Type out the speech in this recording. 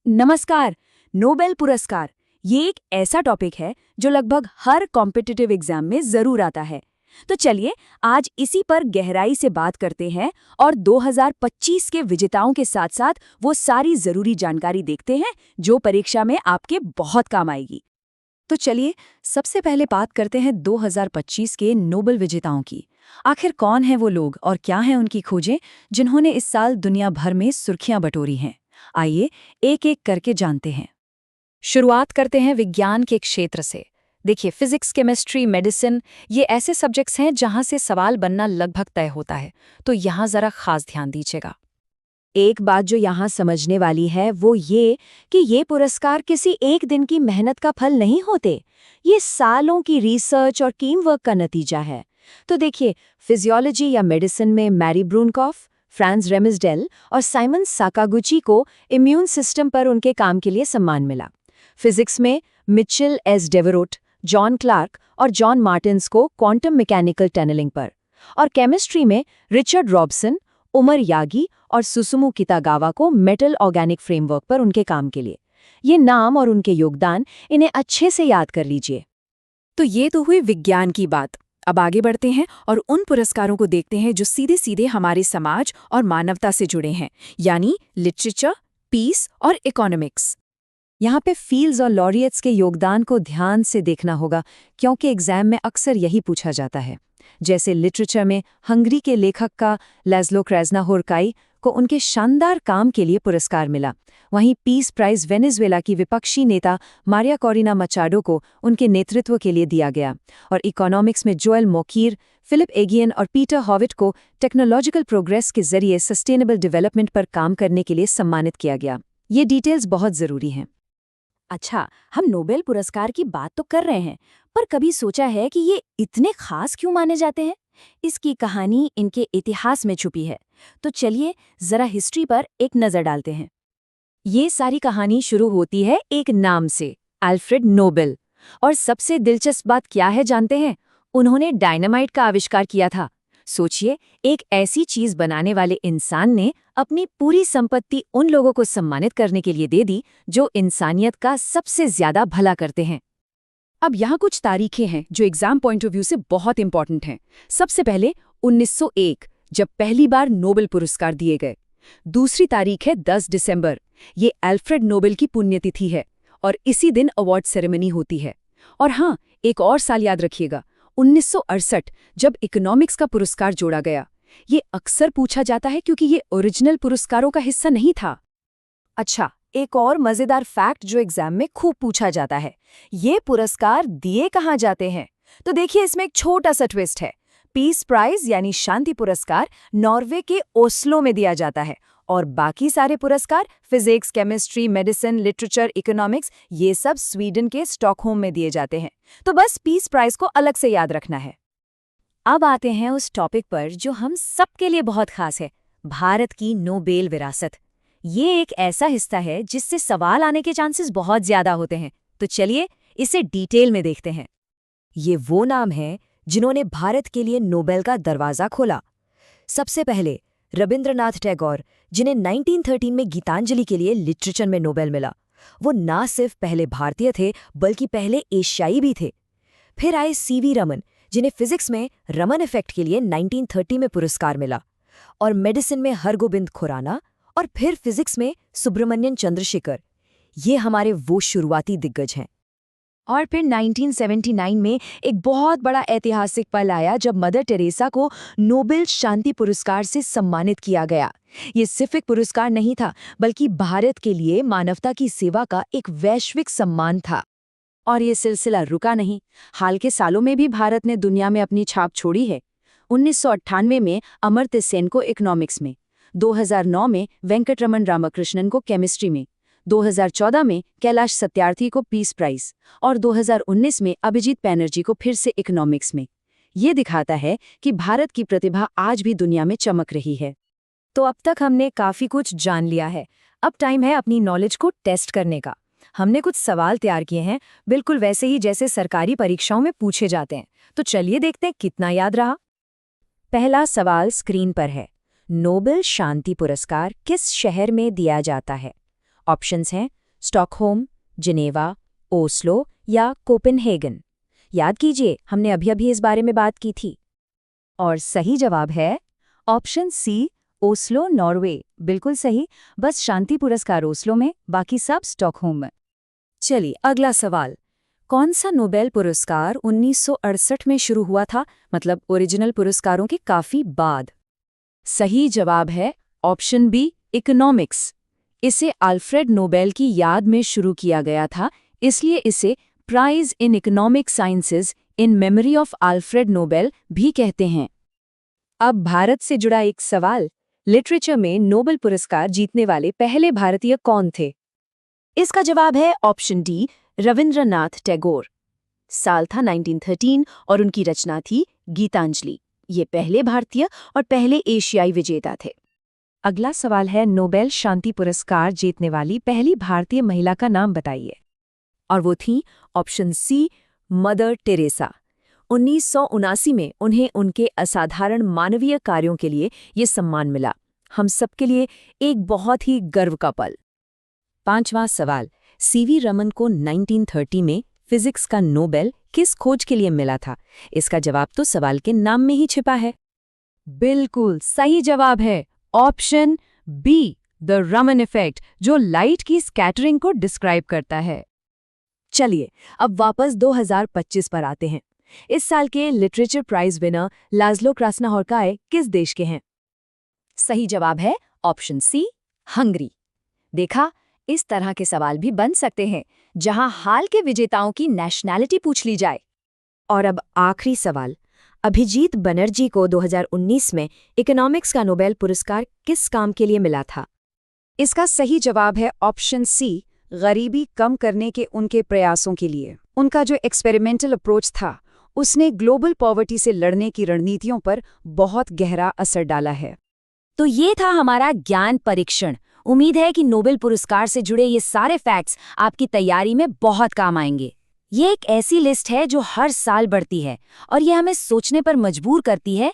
नमस्कार। नोबेल पुरस्कार ये एक ऐसा टॉपिक है जो लगभग हर कॉम्पिटिटिव एग्जाम में जरूर आता है। तो चलिए आज इसी पर गहराई से बात करते हैं और 2025 के विजेताओं के साथ साथ वो सारी जरूरी जानकारी देखते हैं जो परीक्षा में आपके बहुत काम आएगी। तो चलिए सबसे पहले बात करते हैं 2025 के नोबेल विजेताओं की। आखिर कौन हैं वो लोग और क्या हैं उनकी खोजें जिन्होंने इस साल दुनिया भर में सुर्खियां बटोरी हैं। आइए एक एक करके जानते हैं। शुरुआत करते हैं विज्ञान के क्षेत्र से। देखिए, फिजिक्स, केमिस्ट्री, मेडिसिन ये ऐसे सब्जेक्ट्स हैं जहां से सवाल बनना लगभग तय होता है, तो यहाँ जरा खास ध्यान दीजिएगा। एक बात जो यहाँ समझने वाली है वो ये कि ये पुरस्कार किसी एक दिन की मेहनत का फल नहीं होते। ये सालों की रिसर्च और टीम वर्क का नतीजा है। तो देखिए, फिजियोलॉजी या मेडिसिन में मैरी ब्रूनकॉफ, फ्रांस रेमिसडेल और साइमन साकागुची को इम्यून सिस्टम पर उनके काम के लिए सम्मान मिला। फिजिक्स में मिचेल एस डेवरोट, जॉन क्लार्क और जॉन मार्टिन्स को क्वांटम मैकेनिकल टनलिंग पर, और केमिस्ट्री में रिचर्ड रॉबसन, उमर यागी और सुसुमु कितागावा को मेटल ऑर्गेनिक फ्रेमवर्क पर उनके काम के लिए। ये नाम और उनके योगदान इन्हें अच्छे से याद कर लीजिए। तो ये तो हुई विज्ञान की बात। अब आगे बढ़ते हैं और उन पुरस्कारों को देखते हैं जो सीधे सीधे हमारे समाज और मानवता से जुड़े हैं, यानी लिटरेचर, पीस और इकोनॉमिक्स। यहाँ पे फील्ड्स और लॉरियट्स के योगदान को ध्यान से देखना होगा, क्योंकि एग्जाम में अक्सर यही पूछा जाता है। जैसे लिटरेचर में हंगरी के लेखक का लैज़्लो क्रेज़्नाहोरकाई को उनके शानदार काम के लिए पुरस्कार मिला। वहीं पीस प्राइज वेनेजुएला की विपक्षी नेता मारिया कोरिना मचाडो को उनके नेतृत्व के लिए दिया गया। और इकोनॉमिक्स में जोएल मोकीर, फिलिप एगियन और पीटर हॉविट को टेक्नोलॉजिकल प्रोग्रेस के जरिए सस्टेनेबल डेवलपमेंट पर काम करने के लिए सम्मानित किया गया। ये डिटेल्स बहुत ज़रूरी हैं। अच्छा, हम नोबेल पुरस्कार की बात तो कर रहे हैं, पर कभी सोचा है कि ये इतने खास क्यों माने जाते हैं? इसकी कहानी इनके इतिहास में छुपी है। तो चलिए जरा हिस्ट्री पर एक नज़र डालते हैं। ये सारी कहानी शुरू होती है एक नाम से, अल्फ्रेड नोबेल। और सबसे दिलचस्प बात क्या है जानते हैं? उन्होंने डायनामाइट का आविष्कार किया था। सोचिए, एक ऐसी चीज बनाने वाले इंसान ने अपनी पूरी संपत्ति उन लोगों को सम्मानित करने के लिए दे दी जो इंसानियत का सबसे ज्यादा भला करते हैं। अब यहाँ कुछ तारीखें हैं जो एग्जाम पॉइंट ऑफ व्यू से बहुत इंपॉर्टेंट हैं। सबसे पहले 1901, जब पहली बार नोबेल पुरस्कार दिए गए। दूसरी तारीख है 10 दिसंबर, ये अल्फ्रेड नोबेल की पुण्यतिथि है और इसी दिन अवार्ड सेरेमनी होती है। और हाँ, एक और साल याद रखिएगा, 1968, जब इकोनॉमिक्स का पुरस्कार जोड़ा गया। ये अक्सर पूछा जाता है क्योंकि ये ओरिजिनल पुरस्कारों का हिस्सा नहीं था। अच्छा, एक और मजेदार फैक्ट जो एग्जाम में खूब पूछा जाता है, ये पुरस्कार दिए कहाँ जाते हैं? तो देखिए, इसमें एक छोटा सा ट्विस्ट है। पीस प्राइज यानी शांति पुरस्कार नॉर्वे के ओस्लो में दिया जाता है और बाकी सारे पुरस्कार physics, chemistry, medicine, literature, economics ये सब स्वीडन के स्टॉकहोम में दिए जाते हैं। तो बस पीस प्राइज को अलग से याद रखना है। अब आते हैं उस टॉपिक पर जो हम सबके लिए बहुत खास है, भारत की नोबेल विरासत। ये एक ऐसा हिस्सा है जिससे सवाल आने के चांसेस बहुत ज्यादा होते हैं। तो चलिए इसे डिटेल में देखते हैं। ये वो नाम हैं जिन्होंने भारत के लिए नोबेल का दरवाजा खोला। सबसे पहले रविंद्रनाथ टैगोर, जिन्हें 1913 में गीतांजलि के लिए लिटरेचर में नोबेल मिला। वो ना सिर्फ पहले भारतीय थे बल्कि पहले एशियाई भी थे। फिर आए सीवी रमन, जिन्हें फिजिक्स में रमन इफेक्ट के लिए 1930 में पुरस्कार मिला, और मेडिसिन में हरगोबिंद खुराना, और फिर फिजिक्स में सुब्रमण्यन चंद्रशेखर। ये हमारे वो शुरुआती दिग्गज हैं। और फिर 1979 में एक बहुत बड़ा ऐतिहासिक पल आया जब मदर टेरेसा को नोबेल शांति पुरस्कार से सम्मानित किया गया। ये सिर्फ एक पुरस्कार नहीं था बल्कि भारत के लिए मानवता की सेवा का एक वैश्विक सम्मान था। और ये सिलसिला रुका नहीं। हाल के सालों में भी भारत ने दुनिया में अपनी छाप छोड़ी है। 1998 में अमर्त्य सेन को इकोनॉमिक्स में, 2009 में वेंकटरमन रामकृष्णन को केमिस्ट्री में, 2014 में कैलाश सत्यार्थी को पीस प्राइज और 2019 में अभिजीत बैनर्जी को फिर से इकोनॉमिक्स में। ये दिखाता है कि भारत की प्रतिभा आज भी दुनिया में चमक रही है। तो अब तक हमने काफ़ी कुछ जान लिया है। अब टाइम है अपनी नॉलेज को टेस्ट करने का। हमने कुछ सवाल तैयार किए हैं, बिल्कुल वैसे ही जैसे सरकारी परीक्षाओं में पूछे जाते हैं। तो चलिए देखते हैं कितना याद रहा। पहला सवाल स्क्रीन पर है। नोबेल शांति पुरस्कार किस शहर में दिया जाता है? ऑप्शंस हैं स्टॉकहोम, जिनेवा, ओस्लो या कोपेनहेगन। याद कीजिए, हमने अभी इस बारे में बात की थी। और सही जवाब है ऑप्शन सी, ओस्लो, नॉर्वे। बिल्कुल सही, बस शांति पुरस्कार ओस्लो में, बाकी सब स्टॉकहोम में। चलिए अगला सवाल। कौन सा नोबेल पुरस्कार 1968 में शुरू हुआ था, मतलब ओरिजिनल पुरस्कारों के काफी बाद? सही जवाब है ऑप्शन बी, इकोनॉमिक्स। इसे अल्फ्रेड नोबेल की याद में शुरू किया गया था, इसलिए इसे prize in economic sciences in memory of Alfred Nobel भी कहते हैं। अब भारत से जुड़ा एक सवाल, लिटरेचर में नोबेल पुरस्कार जीतने वाले पहले भारतीय कौन थे? इसका जवाब है ऑप्शन डी, रविंद्रनाथ टैगोर। साल था 1913 और उनकी रचना थी गीतांजलि। ये पहले भारतीय और पहले एशियाई विजेता थे। अगला सवाल है, नोबेल शांति पुरस्कार जीतने वाली पहली भारतीय महिला का नाम बताइए। और वो थी ऑप्शन सी, मदर टेरेसा। 1979 में उन्हें उनके असाधारण मानवीय कार्यों के लिए ये सम्मान मिला। हम सबके लिए एक बहुत ही गर्व का पल। पांचवां सवाल, सीवी रमन को 1930 में फिजिक्स का नोबेल किस खोज के लिए मिला था? इसका जवाब तो सवाल के नाम में ही छिपा है। बिल्कुल सही जवाब है option B, the Raman effect, जो लाइट की स्कैटरिंग को डिस्क्राइब करता है। चलिए अब वापस 2025 पर आते हैं। इस साल के लिटरेचर प्राइज विनर लाज़्लो क्रास्नाहोर्काय किस देश के हैं? सही जवाब है ऑप्शन सी, हंगरी। देखा, इस तरह के सवाल भी बन सकते हैं जहां हाल के विजेताओं की नेशनैलिटी पूछ ली जाए। और अब आखिरी सवाल, अभिजीत बनर्जी को 2019 में इकोनॉमिक्स का नोबेल पुरस्कार किस काम के लिए मिला था? इसका सही जवाब है ऑप्शन सी, गरीबी कम करने के उनके प्रयासों के लिए। उनका जो एक्सपेरिमेंटल अप्रोच था, उसने ग्लोबल पॉवर्टी से लड़ने की रणनीतियों पर बहुत गहरा असर डाला है। तो ये था हमारा ज्ञान परीक्षण। उम्मीद है कि नोबेल पुरस्कार से जुड़े ये सारे फैक्ट्स आपकी तैयारी में बहुत काम आएंगे। ये एक ऐसी लिस्ट है जो हर साल बढ़ती है और ये हमें सोचने पर मजबूर करती है